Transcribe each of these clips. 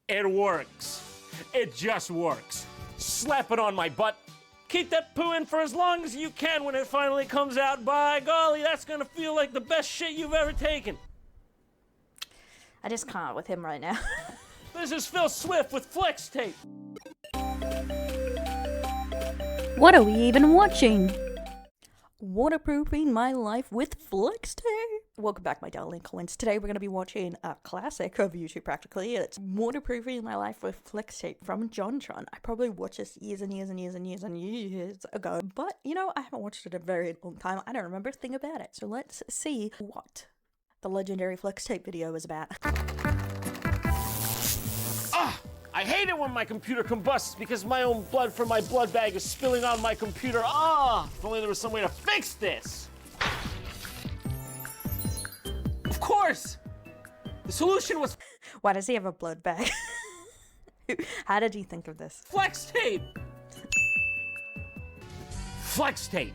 It works. It just works. Slap it on my butt. Keep that poo in for as long as you can. When it finally comes out, by golly, that's gonna feel like the best shit you've ever taken. I just can't with him right now. This is Phil Swift with Flex Tape. What are we even watching? Waterproofing my life with Flex Tape. Welcome back, my darling coins. Today we're going to be watching a classic of YouTube practically. It's Waterproofing My Life with Flex Tape from JonTron. I probably watched this years and years and years and years and years ago, but you know, I haven't watched it in a very long time. I don't remember a thing about it. So let's see what the legendary Flex Tape video is about. I hate it when my computer combusts because my own blood from my blood bag is spilling on my computer. If only there was some way to fix this. Of course, the solution was Why does he have a blood bag? How did he think of this? Flex Tape. Flex Tape.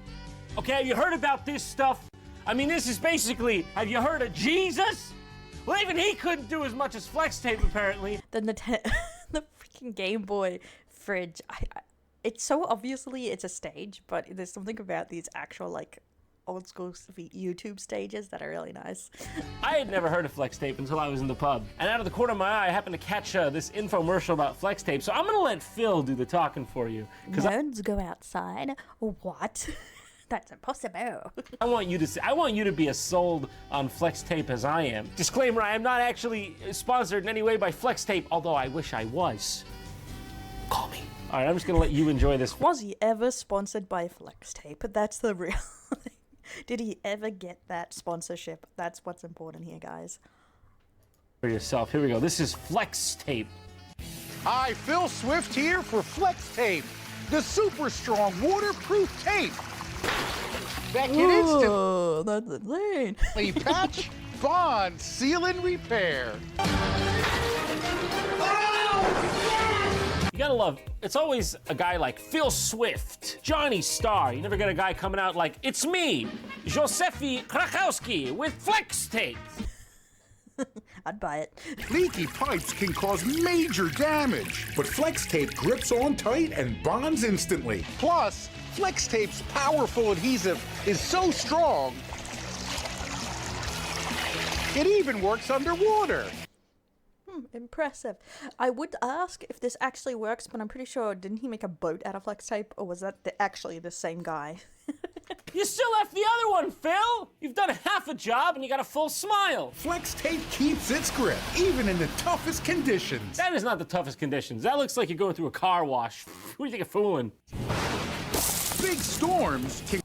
Okay, have you heard about this stuff? I mean, this is basically, have you heard of Jesus? Well, even he couldn't do as much as Flex Tape, apparently. Then the freaking Game Boy fridge. It's so obviously it's a stage, but there's something about these actual like old school YouTube stages that are really nice. I had never heard of Flex Tape until I was in the pub, and out of the corner of my eye, I happened to catch this infomercial about Flex Tape. So I'm gonna let Phil do the talking for you. Nerds go outside. What? That's impossible. I want you to be as sold on Flex Tape as I am. Disclaimer, I am not actually sponsored in any way by Flex Tape, although I wish I was. Call me. All right, I'm just gonna let you enjoy this. Was he ever sponsored by Flex Tape? That's the real thing. Did he ever get that sponsorship? That's what's important here, guys. For yourself, here we go. This is Flex Tape. Hi, Phil Swift here for Flex Tape, the super strong waterproof tape that can Oh, that's insane. instantly patch, bond, seal, and repair. You gotta love, it's always a guy like Phil Swift, Johnny Starr. You never get a guy coming out like, it's me, Józefi Krakowski with Flex Tape. I'd buy it. Leaky pipes can cause major damage, but Flex Tape grips on tight and bonds instantly. Plus, Flex Tape's powerful adhesive is so strong, it even works underwater. Impressive. I would ask if this actually works, but I'm pretty sure, didn't he make a boat out of Flex Tape, or was that actually the same guy? You still left the other one, Phil. You've done half a job and you got a full smile. Flex Tape keeps its grip, even in the toughest conditions. That is not the toughest conditions. That looks like you're going through a car wash. Who do you think you're fooling? Big storms can...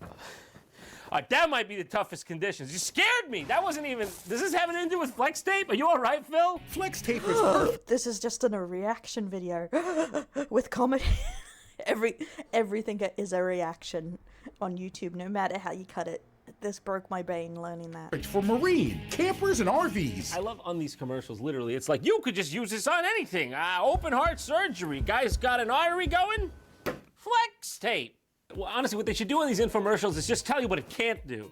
That might be the toughest conditions. You scared me. That wasn't even... Does this have anything to do with Flex Tape? Are you all right, Phil? Flex Tape is perfect. This is just a reaction video with comedy. Everything is a reaction on YouTube, no matter how you cut it. This broke my brain learning that. For marine, campers, and RVs. I love on these commercials, literally. It's like, you could just use this on anything. Open heart surgery. Guy's got an artery going? Flex Tape. Well, honestly, what they should do on these infomercials is just tell you what it can't do.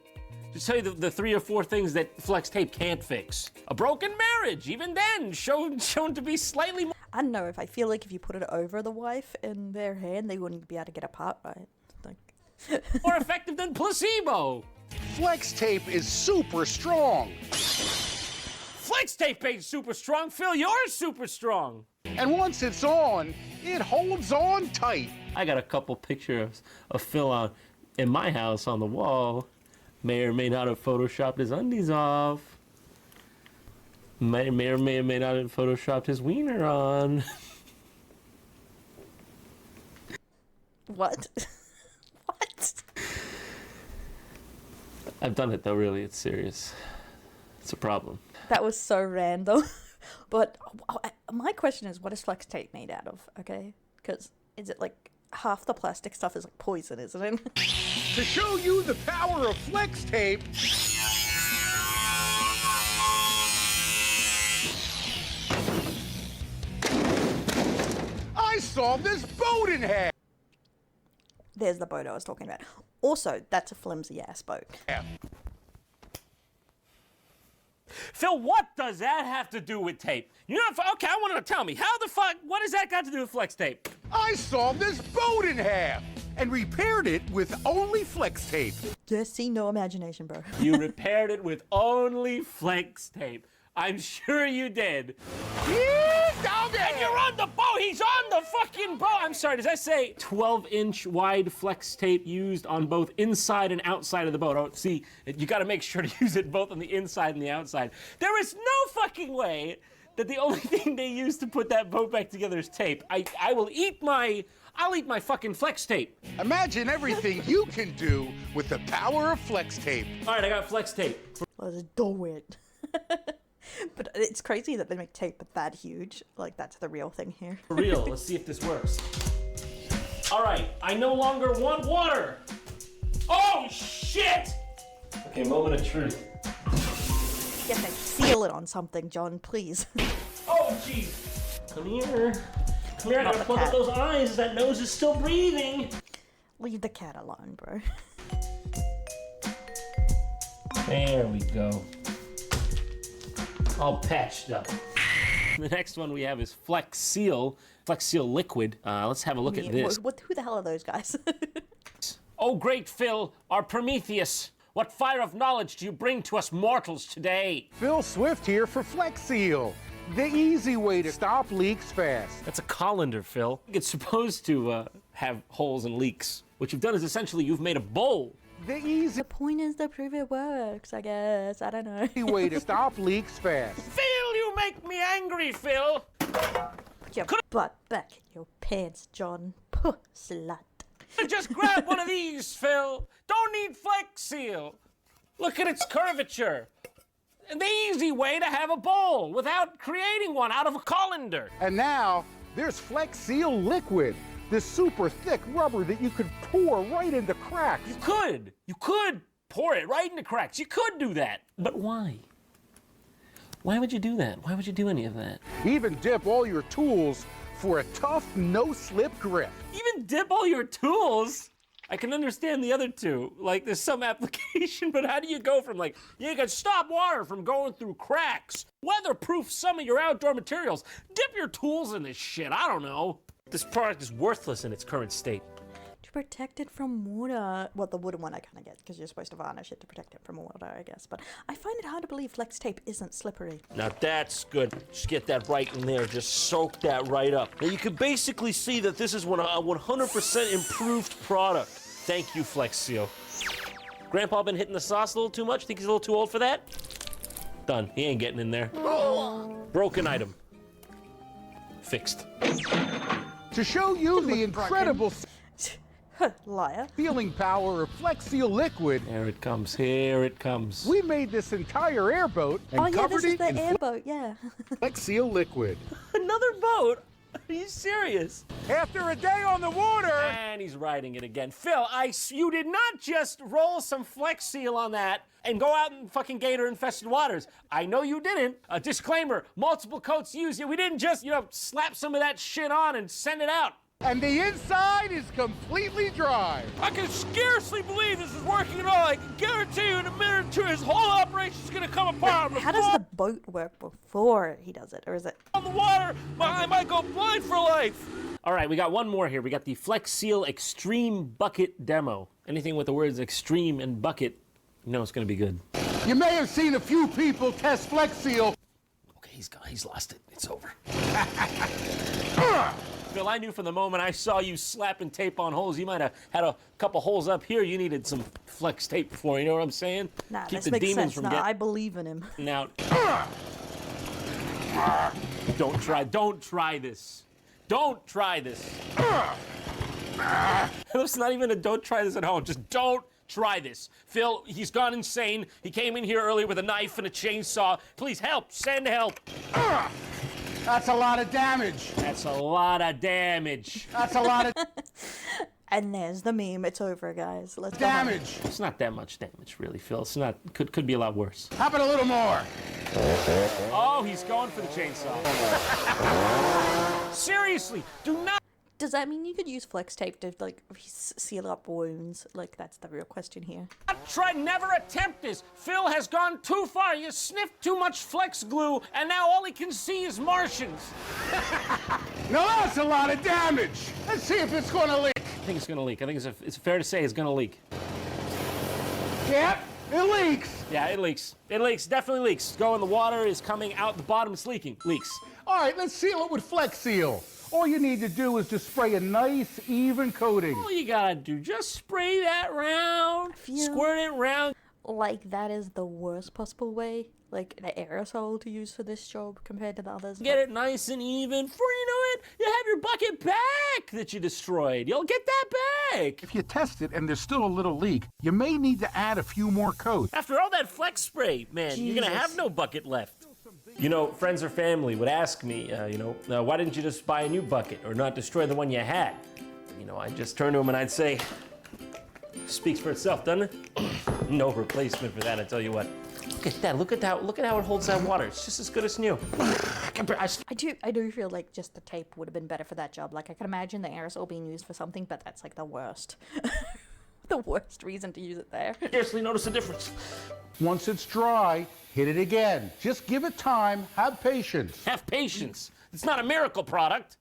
Just tell you the 3 or 4 things that Flex Tape can't fix. A broken marriage, even then, shown to be slightly more... I don't know, if I feel like if you put it over the wife in their hand, they wouldn't be able to get apart, right? Like... more effective than placebo. Flex Tape is super strong. Flex Tape ain't super strong. Phil, yours super strong. And once it's on, it holds on tight. I got a couple pictures of Phil in my house on the wall. May or may not have photoshopped his undies off. May or may not have photoshopped his wiener on. What? What? I've done it though, really, it's serious. It's a problem. That was so random. But my question is, what is Flex Tape made out of, okay? Because is it like half the plastic stuff is like poison, isn't it? To show you the power of Flex Tape, I saw this boat in half. There's the boat I was talking about. Also, that's a flimsy ass boat. Phil, what does that have to do with tape? You know, okay, I want to tell me, how the fuck, what does that got to do with flex tape? I sawed this boat in half and repaired it with only flex tape. Just see no imagination, bro. You repaired it with only flex tape. I'm sure you did. And you're on the boat! He's on the fucking boat! I'm sorry, does that say 12-inch wide flex tape used on both inside and outside of the boat? Oh, see, you gotta make sure to use it both on the inside and the outside. There is no fucking way that the only thing they use to put that boat back together is tape. I'll eat my fucking flex tape. Imagine everything you can do with the power of flex tape. All right, I got flex tape. Let's do it. But it's crazy that they make tape that huge. Like, that's the real thing here. For real, let's see if this works. All right, I no longer want water. Oh, shit! Okay, moment of truth. You have to seal it on something, John, please. Oh, jeez. Come here. Come here, I gotta plug up those eyes. That nose is still breathing. Leave the cat alone, bro. There we go. All patched up. The next one we have is Flex Seal Liquid. Let's have a look at this. Who the hell are those guys? Oh, great Phil, our Prometheus. What fire of knowledge do you bring to us mortals today? Phil Swift here for Flex Seal, the easy way to stop leaks fast. That's a colander, Phil. It's supposed to have holes and leaks. What you've done is essentially you've made a bowl. The point is to prove it works, I guess. I don't know. Easy way to stop leaks fast. Phil, you make me angry, Phil. Put your butt back in your pants, John. Puh, slut. Just grab one of these, Phil. Don't need Flex Seal. Look at its curvature. The easy way to have a bowl without creating one out of a colander. And now, there's Flex Seal Liquid, this super thick rubber that you could pour right into cracks. You could pour it right into cracks. You could do that. But why? Why would you do that? Why would you do any of that? Even dip all your tools for a tough, no-slip grip. Even dip all your tools? I can understand the other two. Like, there's some application, but how do you go from, like, you can stop water from going through cracks, weatherproof some of your outdoor materials, dip your tools in this shit, I don't know. This product is worthless in its current state. To protect it from water. Well, the wooden one I kind of get, because you're supposed to varnish it to protect it from water, I guess. But I find it hard to believe flex tape isn't slippery. Now that's good. Just get that right in there. Just soak that right up. Now you can basically see that this is a 100% improved product. Thank you, Flex Seal. Grandpa been hitting the sauce a little too much? Think he's a little too old for that? Done. He ain't getting in there. Broken item. Fixed. To show you the incredible Liar. sealing power of Flex Seal Liquid, Here it comes. Here it comes. we made this entire airboat and Oh, yeah, covered this is it the in airboat, yeah. Flex Seal Liquid. Another boat? Are you serious? After a day on the water, And he's riding it again. Phil, you did not just roll some Flex Seal on that and go out in fucking gator-infested waters. I know you didn't. A disclaimer, multiple coats used. We didn't just, slap some of that shit on and send it out. and the inside is completely dry. I can scarcely believe this is working at all. I can guarantee you in a minute or two his whole operation's gonna come apart. How does the boat work before he does it? Or is it... On the water, I might go blind for life. All right, we got one more here. We got the Flex Seal Extreme Bucket Demo. Anything with the words extreme and bucket, you know it's gonna be good. You may have seen a few people test Flex Seal. Okay, he's lost it. It's over. Phil, I knew from the moment I saw you slapping tape on holes, you might have had a couple holes up here you needed some flex tape for, you know what I'm saying? Nah, Keep this the makes demons sense. from Nah, getting I believe in him. out. Don't try this. Don't try this. It's not even a don't try this at home. Just don't try this. Phil, he's gone insane. He came in here earlier with a knife and a chainsaw. Please help. Send help. That's a lot of damage. That's a lot of damage. That's a lot of And there's the meme. It's over, guys. Let's go. damage. It's not that much damage, really, Phil. It's not. Could be a lot worse. How about a little more? Oh, he's going for the chainsaw. Seriously, do not. Does that mean you could use flex tape to, like, seal up wounds? Like, that's the real question here. Try, never attempt this. Phil has gone too far. You sniffed too much flex glue, and now all he can see is Martians. Now that's a lot of damage. Let's see if it's going to leak. I think it's gonna leak. I think it's fair to say it's gonna leak. Yep, it leaks. Yeah, it leaks. It leaks, definitely leaks. Go in the water, is coming out the bottom, it's leaking. Leaks. All right, let's seal it with Flex Seal. All you need to do is just spray a nice, even coating. All you gotta do, just spray that round, squirt it round. Like, that is the worst possible way, like, an aerosol to use for this job compared to the others. Get it nice and even. Before you know it, you have your bucket back that you destroyed. You'll get that back. If you test it and there's still a little leak, you may need to add a few more coats. After all that flex spray, man, you're gonna have no bucket left. You know, friends or family would ask me, why didn't you just buy a new bucket or not destroy the one you had? You know, I'd just turn to them and I'd say, speaks for itself, doesn't it? No replacement for that, I tell you what. Look at that, look at how it holds that water. It's just as good as new. I do feel like just the tape would have been better for that job. Like, I can imagine the aerosol being used for something, but that's like the worst. The worst reason to use it there. Scarcely notice the difference. Once it's dry, hit it again. Just give it time, have patience. Have patience. It's not a miracle product.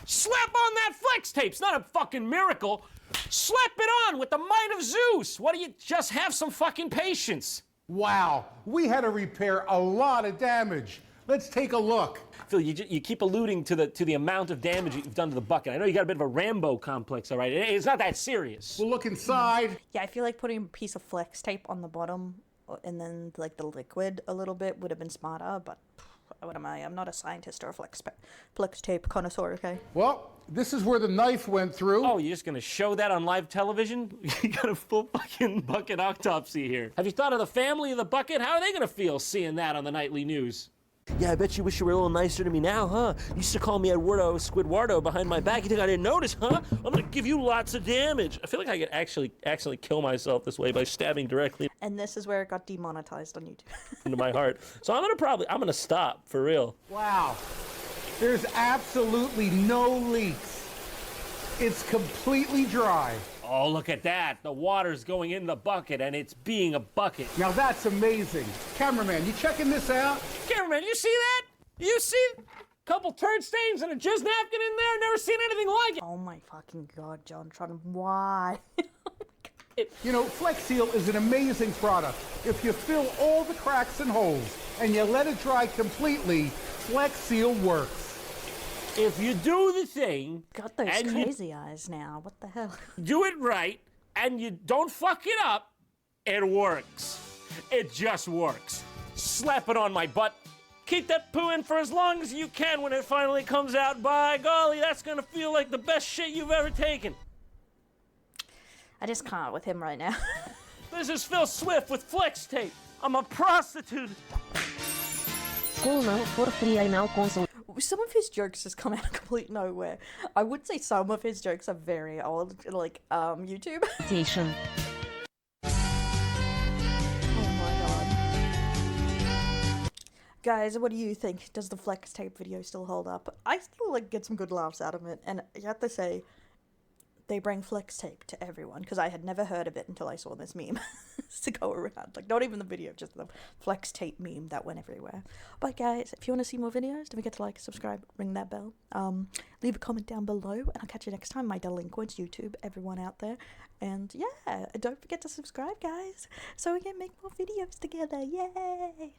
Slap on that flex tape. It's not a fucking miracle. Slap it on with the might of Zeus. What do you, just have some fucking patience. Wow, we had to repair a lot of damage. Let's take a look. Phil, you keep alluding to the amount of damage you've done to the bucket. I know you got a bit of a Rambo complex, all right? It's not that serious. We'll look inside. Yeah, I feel like putting a piece of flex tape on the bottom and then, like, the liquid a little bit would have been smarter, but what am I? I'm not a scientist or a flex tape connoisseur, okay? Well, this is where the knife went through. Oh, you're just gonna show that on live television? You got a full fucking bucket autopsy here. Have you thought of the family of the bucket? How are they gonna feel seeing that on the nightly news? Yeah, I bet you wish you were a little nicer to me now, huh? You used to call me Eduardo Squidwardo behind my back. You think I didn't notice, huh? I'm gonna give you lots of damage. I feel like I could actually accidentally kill myself this way by stabbing directly And this is where it got demonetized on YouTube. into my heart. So I'm gonna stop, for real. Wow, there's absolutely no leaks. It's completely dry. Oh, look at that. The water's going in the bucket, and it's being a bucket. Now that's amazing. Cameraman, you checking this out? Cameraman, you see that? You see a couple turd stains and a jizz napkin in there? Never seen anything like it. Oh my fucking god, JonTron, why? You know, Flex Seal is an amazing product. If you fill all the cracks and holes and you let it dry completely, Flex Seal works. If you do the thing, Got those and crazy eyes now, what the hell? you do it right, and you don't fuck it up, it works. It just works. Slap it on my butt. Keep that poo in for as long as you can. When it finally comes out, by golly, that's gonna feel like the best shit you've ever taken. I just can't with him right now. This is Phil Swift with Flex Tape. I'm a prostitute. School now for free now console. Some of his jokes just come out of complete nowhere. I would say some of his jokes are very old, like, YouTube. Station. Oh my god. Guys, what do you think? Does the flex tape video still hold up? I still, like, get some good laughs out of it, and you have to say, they bring flex tape to everyone, because I had never heard of it until I saw this meme to go around. Like, not even the video, just the flex tape meme that went everywhere. But guys, if you want to see more videos, don't forget to like, subscribe, ring that bell. Leave a comment down below, and I'll catch you next time. My delinquents, YouTube, everyone out there. And yeah, don't forget to subscribe, guys, so we can make more videos together. Yay!